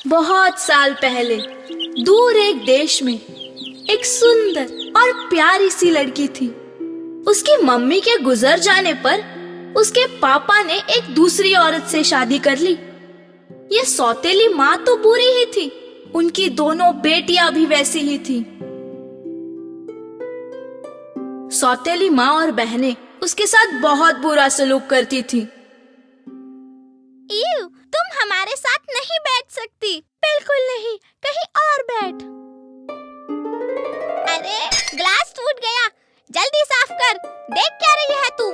बहुत साल पहले दूर एक देश में एक सुंदर और प्यारी सी लड़की थी। उसकी मम्मी के गुजर जाने पर उसके पापा ने एक दूसरी औरत से शादी कर ली। ये सौतेली माँ तो बुरी ही थी, उनकी दोनों बेटियां भी वैसी ही थी। सौतेली माँ और बहनें उसके साथ बहुत बुरा सलूक करती थी। तुम हमारे साथ नहीं बैठ सकती। बिल्कुल नहीं, कहीं और बैठ। अरे ग्लास टूट गया, जल्दी साफ कर। देख क्या रही है तू?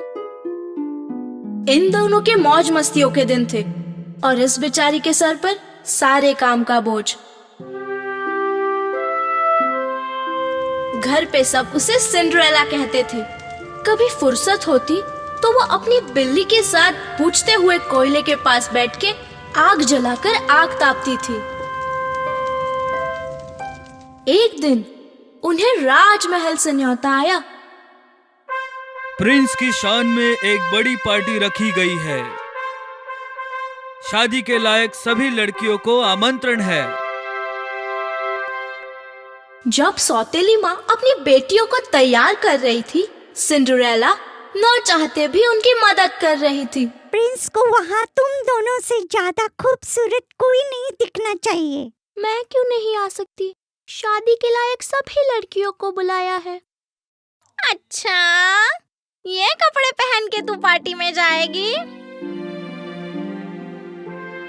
इन दोनों के मौज मस्तियों के दिन थे और इस बेचारी के सर पर सारे काम का बोझ। घर पे सब उसे सिंड्रेला कहते थे। कभी फुर्सत होती तो वो अपनी बिल्ली के साथ बुझते हुए कोयले के पास बैठ के आग जलाकर आग तापती थी। एक दिन उन्हें राजमहल से न्योता आया। प्रिंस की शान में एक बड़ी पार्टी रखी गई है। शादी के लायक सभी लड़कियों को आमंत्रण है। जब सौतेली माँ अपनी बेटियों को तैयार कर रही थी, सिंड्रेला न चाहते भी उनकी मदद कर रही थी। प्रिंस को वहाँ तुम दोनों से ज्यादा खूबसूरत कोई नहीं दिखना चाहिए। मैं क्यों नहीं आ सकती? शादी के लायक सभी लड़कियों को बुलाया है। अच्छा, ये कपड़े पहन के तू पार्टी में जाएगी?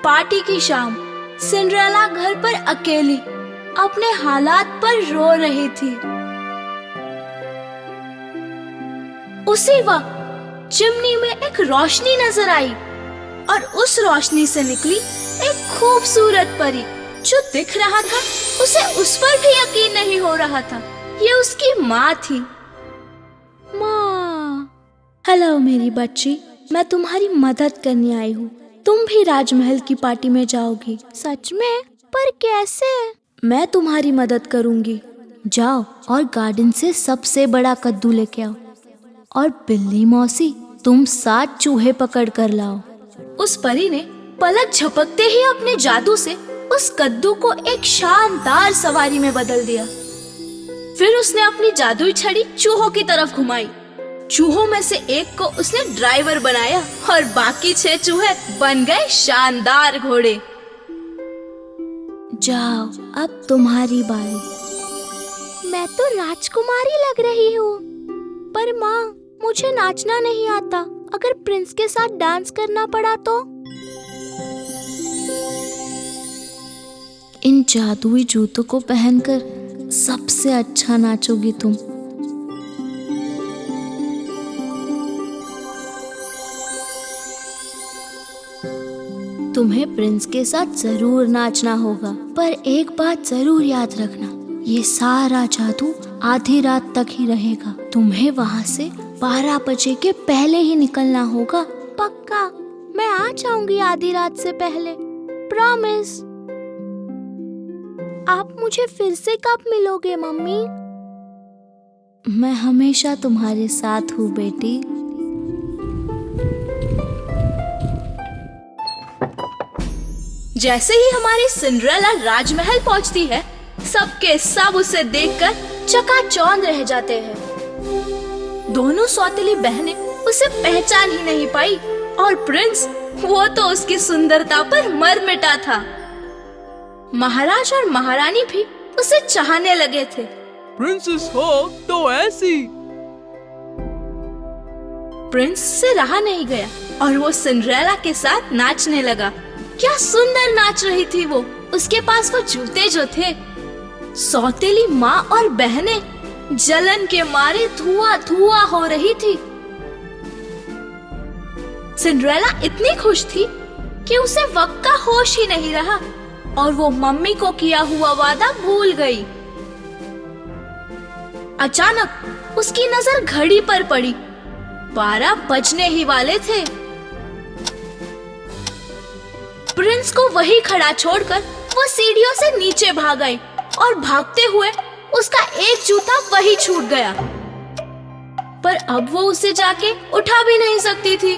पार्टी की शाम सिंड्रेला घर पर अकेली अपने हालात पर रो रही थी। उसी वक्त चिमनी में एक रोशनी नजर आई और उस रोशनी से निकली एक खूबसूरत परी। जो दिख रहा था उसे उस पर भी यकीन नहीं हो रहा था। ये उसकी माँ थी। माँ, हेलो मेरी बच्ची, मैं तुम्हारी मदद करने आई हूँ। तुम भी राजमहल की पार्टी में जाओगी। सच में? पर कैसे? मैं तुम्हारी मदद करूँगी। जाओ और गार्डन से सबसे बड़ा कद्दू लेके आओ और बिल्ली मौसी तुम 7 चूहे पकड़ कर लाओ। उस परी ने पलक झपकते ही अपने जादू से उस कद्दू को एक शानदार सवारी में बदल दिया। फिर उसने अपनी जादुई छड़ी चूहों की तरफ घुमाई। चूहों में से एक को उसने ड्राइवर बनाया और बाकी 6 चूहे बन गए शानदार घोड़े। जाओ, अब तुम्हारी बारी। मैं तो राजकुमारी लग रही हूँ, पर माँ मुझे नाचना नहीं आता। अगर प्रिंस के साथ डांस करना पड़ा तो? इन जादुई जूतों को पहनकर सबसे अच्छा नाचोगी तुम। तुम्हें प्रिंस के साथ जरूर नाचना होगा, पर एक बात जरूर याद रखना, ये सारा जादू आधी रात तक ही रहेगा। तुम्हें वहाँ से 12 बजे के पहले ही निकलना होगा। पक्का? मैं आ जाऊंगी आधी रात से पहले। प्रॉमिस। आप मुझे फिर से कब मिलोगे मम्मी? मैं हमेशा तुम्हारे साथ हूँ बेटी। जैसे ही हमारी सिंड्रेला राजमहल पहुँचती है, सबके सब उसे देखकर चकाचौंध रह जाते हैं। दोनों सौतेली बहनें उसे पहचान ही नहीं पाई और प्रिंस, वो तो उसकी सुंदरता पर मर मिटा था। महाराज और महारानी भी उसे चाहने लगे थे। प्रिंसेस हो तो ऐसी। प्रिंस से रहा नहीं गया और वो सिंड्रेला के साथ नाचने लगा। क्या सुंदर नाच रही थी वो। उसके पास वो जूते जो थे। सौतेली माँ और बहनें जलन के मारे धुआं धुआं हो रही थी। सिंड्रेला इतनी खुश थी कि उसे वक्त का होश ही नहीं रहा और वो मम्मी को किया हुआ वादा भूल गई। अचानक उसकी नजर घड़ी पर पड़ी। 12 बजने ही वाले थे। प्रिंस को वही खड़ा छोड़कर वो सीढ़ियों से नीचे भाग गई और भागते हुए उसका एक जूता वही छूट गया। पर अब वो उसे जाके उठा भी नहीं सकती थी।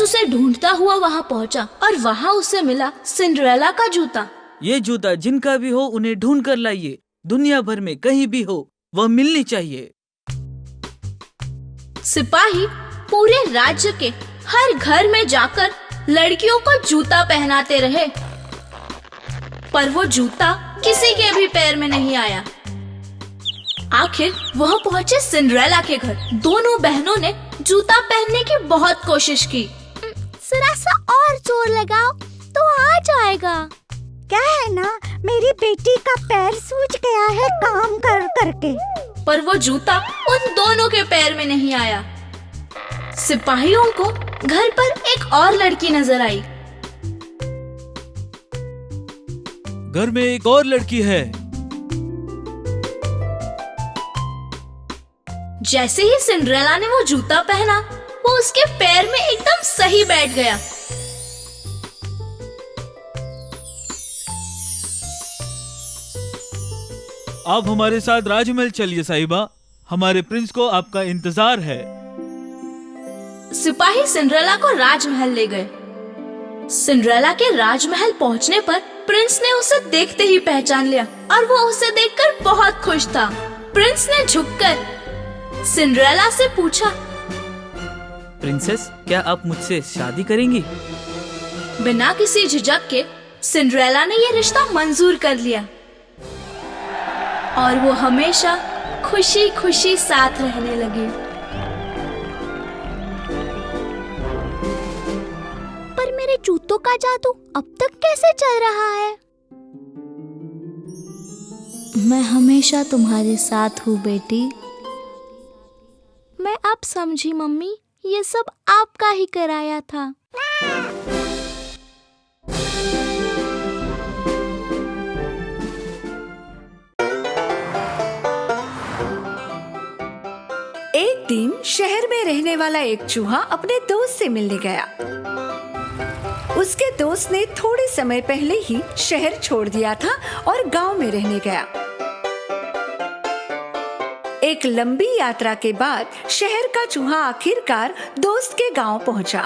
प्रिंस उसे ढूंढता हुआ वहाँ पहुँचा और वहाँ उसे मिला सिंड्रेला का जूता। ये जूता जिनका भी हो उन्हें ढूंढ कर लाइए। दुनिया भर में कहीं भी हो वह मिलनी चाहिए। सिपाही पूरे राज्य के हर घर में जाकर लड़कियों को जूता पहनाते रहे, पर वो जूता किसी के भी पैर में नहीं आया। आखिर वह पहुंचे सिंड्रेला के घर। दोनों बहनों ने जूता पहनने की बहुत कोशिश की। जरा सा और जोर लगाओ तो आ जाएगा। क्या है ना, मेरी बेटी का पैर सूज गया है काम कर करके। पर वो जूता उन दोनों के पैर में नहीं आया। सिपाहियों को घर पर एक और लड़की नजर आई। घर में एक और लड़की है। जैसे ही सिंड्रेला ने वो जूता पहना, वो उसके पैर में एकदम सही बैठ गया। आप हमारे साथ राजमहल चलिए साहिबा, हमारे प्रिंस को आपका इंतजार है। सिपाही सिंड्रेला को राजमहल ले गए। सिंड्रेला के राजमहल पहुंचने पर प्रिंस ने उसे देखते ही पहचान लिया और वो उसे देखकर बहुत खुश था। प्रिंस ने झुककर सिंड्रेला से पूछा, प्रिंसेस, क्या आप मुझसे शादी करेंगी? बिना किसी झिझक के सिंड्रेला ने यह रिश्ता मंजूर कर लिया और वो हमेशा खुशी खुशी साथ रहने लगे। पर मेरे जूतों का जादू अब तक कैसे चल रहा है? मैं हमेशा तुम्हारे साथ हूँ बेटी। मैं अब समझी मम्मी, ये सब आपका ही कराया था। एक दिन शहर में रहने वाला एक चूहा अपने दोस्त से मिलने गया। उसके दोस्त ने थोड़े समय पहले ही शहर छोड़ दिया था और गांव में रहने गया। एक लंबी यात्रा के बाद शहर का चूहा आखिरकार दोस्त के गांव पहुंचा।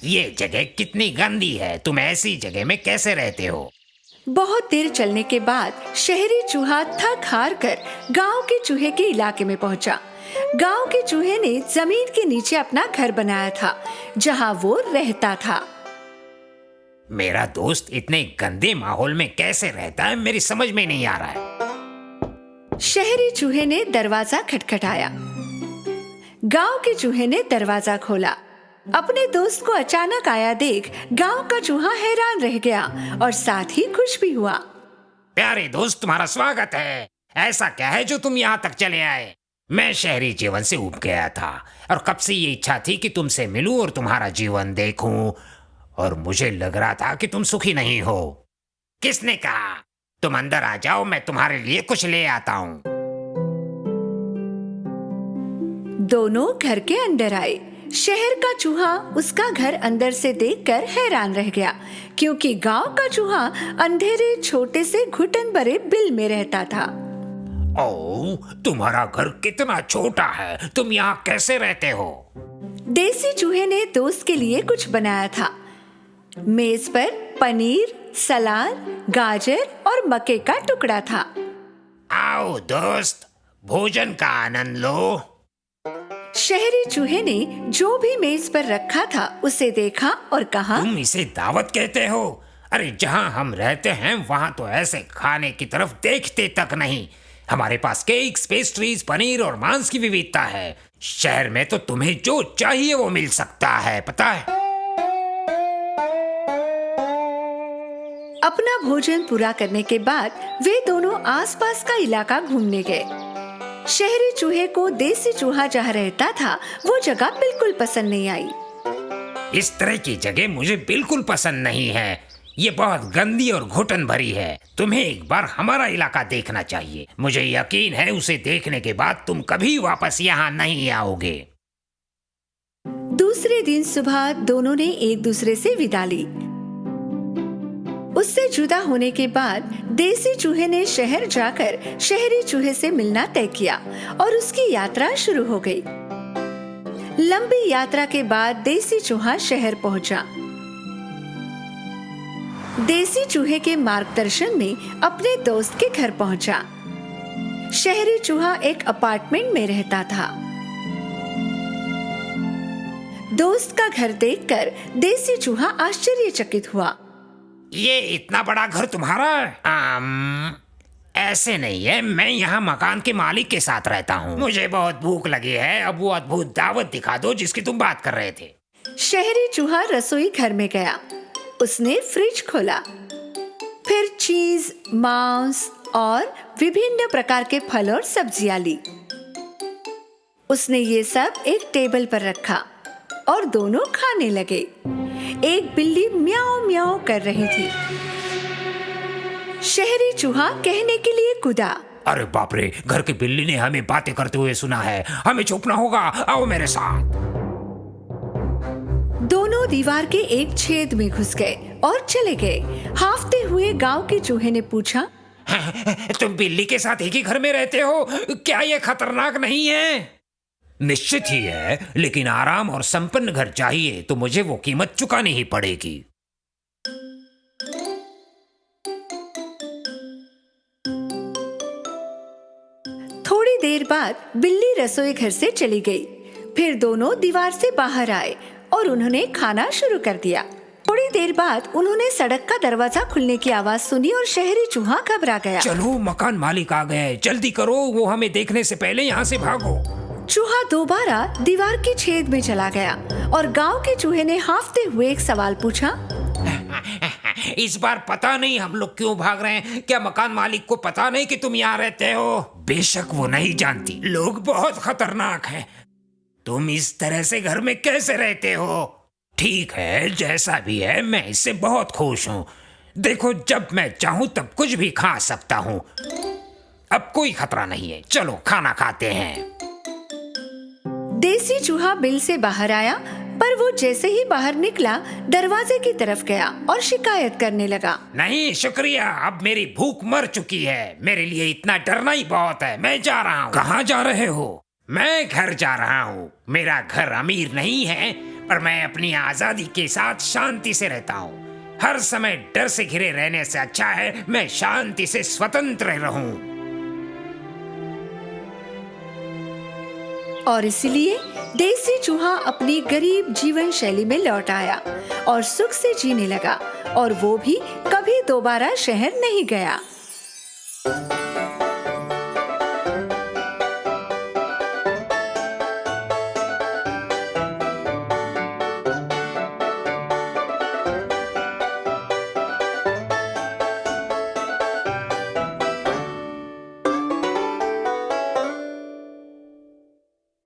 ये जगह कितनी गंदी है, तुम ऐसी जगह में कैसे रहते हो? बहुत देर चलने के बाद शहरी चूहा थक हार कर गांव के चूहे के इलाके में पहुंचा। गांव के चूहे ने जमीन के नीचे अपना घर बनाया था, जहां वो रहता था। मेरा दोस्त इतने गंदे माहौल में कैसे रहता है, मेरी समझ में नहीं आ रहा है। शहरी चूहे ने दरवाजा खटखटाया। गांव के चूहे ने दरवाजा खोला। अपने दोस्त को अचानक आया देख गांव का चूहा हैरान रह गया और साथ ही खुश भी हुआ। प्यारे दोस्त, तुम्हारा स्वागत है। ऐसा क्या है जो तुम यहाँ तक चले आए? मैं शहरी जीवन से ऊब गया था और कब से ये इच्छा थी कि तुमसे मिलूं और तुम्हारा जीवन देखूं, और मुझे लग रहा था कि तुम सुखी नहीं हो। किसने कहा? तुम अंदर आ जाओ, मैं तुम्हारे लिए कुछ ले आता हूँ। दोनों घर के अंदर आए। शहर का चूहा उसका घर अंदर से देखकर हैरान रह गया, क्योंकि गांव का चूहा अंधेरे छोटे से घुटन भरे बिल में रहता था। ओह, तुम्हारा घर कितना छोटा है, तुम यहाँ कैसे रहते हो? देसी चूहे ने दोस्त के लिए कुछ बनाया था। मेज पर पनीर, सलाद, गाजर और मक्के का टुकड़ा था। आओ दोस्त, भोजन का आनंद लो। शहरी चूहे ने जो भी मेज पर रखा था उसे देखा और कहा, तुम इसे दावत कहते हो? अरे जहाँ हम रहते हैं वहाँ तो ऐसे खाने की तरफ देखते तक नहीं। हमारे पास केक्स, पेस्ट्रीज, पनीर और मांस की विविधता है। शहर में तो तुम्हें जो चाहिए वो मिल सकता है, पता है? अपना भोजन पूरा करने के बाद वे दोनों आसपास का इलाका घूमने गए। शहरी चूहे को देसी चूहा जहाँ रहता था वो जगह बिल्कुल पसंद नहीं आई। इस तरह की जगह मुझे बिल्कुल पसंद नहीं है। ये बहुत गंदी और घुटन भरी है। तुम्हें एक बार हमारा इलाका देखना चाहिए। मुझे यकीन है उसे देखने के बाद तुम कभी वापस यहाँ नहीं आओगे। दूसरे दिन सुबह दोनों ने एक दूसरे से विदा ली। उससे जुदा होने के बाद देसी चूहे ने शहर जाकर शहरी चूहे से मिलना तय किया और उसकी यात्रा शुरू हो गई। लंबी यात्रा के बाद देसी चूहा शहर पहुंचा। देसी चूहे के मार्गदर्शन में अपने दोस्त के घर पहुंचा। शहरी चूहा एक अपार्टमेंट में रहता था। दोस्त का घर देखकर देसी चूहा आश्चर्यचकित हुआ। ये इतना बड़ा घर तुम्हारा? ऐसे नहीं है, मैं यहाँ मकान के मालिक के साथ रहता हूँ। मुझे बहुत भूख लगी है, अब वो अद्भुत दावत दिखा दो जिसकी तुम बात कर रहे थे। शहरी चूहा रसोई घर में गया। उसने फ्रिज खोला, फिर चीज, मांस और विभिन्न प्रकार के फल और सब्जियां ली। उसने ये सब एक टेबल पर रखा और दोनों खाने लगे। एक बिल्ली म्याऊं म्याऊं कर रही थी। शहरी चूहा कहने के लिए कूदा। अरे बाप रे, घर की बिल्ली ने हमें बातें करते हुए सुना है, हमें छुपना होगा, आओ मेरे साथ। दोनों दीवार के एक छेद में घुस गए और चले गए। हांफते हुए गांव के चूहे ने पूछा, तुम बिल्ली के साथ एक ही घर में रहते हो, क्या ये खतरनाक नहीं है? निश्चित ही है, लेकिन आराम और संपन्न घर चाहिए तो मुझे वो कीमत चुकानी ही पड़ेगी। थोड़ी देर बाद बिल्ली रसोई घर से चली गई। फिर दोनों दीवार से बाहर आए और उन्होंने खाना शुरू कर दिया। थोड़ी देर बाद उन्होंने सड़क का दरवाजा खुलने की आवाज सुनी और शहरी चूहा घबरा गया। चलो, मकान मालिक आ गए, जल्दी करो, वो हमें देखने से पहले यहाँ से भागो। चूहा दोबारा दीवार के छेद में चला गया और गांव के चूहे ने हांफते हुए एक सवाल पूछा। इस बार पता नहीं हम लोग क्यों भाग रहे हैं। क्या मकान मालिक को पता नहीं कि तुम यहाँ रहते हो? बेशक वो नहीं जानती, लोग बहुत खतरनाक हैं। तुम इस तरह से घर में कैसे रहते हो? ठीक है, जैसा भी है, मैं इससे बहुत खुश हूँ। देखो, जब मैं चाहूँ तब कुछ भी खा सकता हूँ। अब कोई खतरा नहीं है, चलो खाना खाते हैं। देसी चूहा बिल से बाहर आया, पर वो जैसे ही बाहर निकला दरवाजे की तरफ गया और शिकायत करने लगा। नहीं शुक्रिया, अब मेरी भूख मर चुकी है। मेरे लिए इतना डरना ही बहुत है। मैं जा रहा हूँ। कहाँ जा रहे हो? मैं घर जा रहा हूँ। मेरा घर अमीर नहीं है, पर मैं अपनी आजादी के साथ शांति से रहता हूँ। हर समय डर से घिरे रहने से अच्छा है मैं शांति से स्वतंत्र रहूँ। और इसलिए देसी चूहा अपनी गरीब जीवन शैली में लौट आया और सुख से जीने लगा, और वो भी कभी दोबारा शहर नहीं गया।